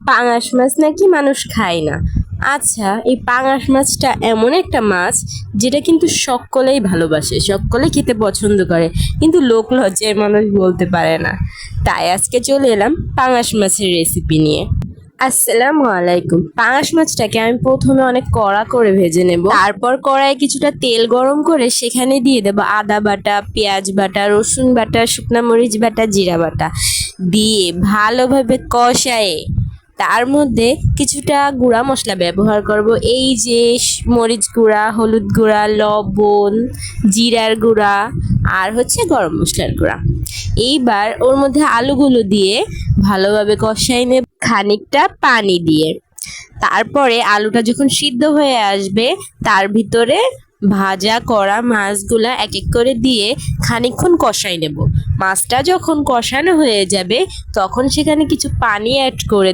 পাঙাশ মাছ নাকি মানুষ খায় না। আচ্ছা, এই পাঙাশ মাছটা এমন একটা মাছ যেটা কিন্তু সকলেই ভালোবাসে, সকলে খেতে পছন্দ করে, কিন্তু লোক লজ্জায় মানুষ বলতে পারে না। তাই আজকে চলে এলাম পাঙাশ মাছের রেসিপি নিয়ে। আসসালামু আলাইকুম। পাঙাশ মাছটাকে আমি প্রথমে অনেক কড়া করে ভেজে নেব, তারপর কড়াইয়ে কিছুটা তেল গরম করে সেখানে দিয়ে দেব আদা বাটা, পেঁয়াজ বাটা, রসুন বাটা, শুকনা মরিচ বাটা, জিরা বাটা দিয়ে ভালোভাবে কষায়ে তার মধ্যে কিছুটা গুঁড়া মশলা ব্যবহার করব। এই যে মরিচ গুঁড়া, হলুদ গুঁড়া, লবণ, জিরার গুঁড়া আর হচ্ছে গরম মশলার গুঁড়া। এইবার ওর মধ্যে আলুগুলো দিয়ে ভালোভাবে কষাই নেব খানিকটা পানি দিয়ে। তারপরে আলুটা যখন সিদ্ধ হয়ে আসবে তার ভিতরে ভাজা করা মাছগুলা এক এক করে দিয়ে খানিকক্ষণ কষাই নেব। মাছটা যখন কষানো হয়ে যাবে তখন সেখানে কিছু পানি অ্যাড করে দেব।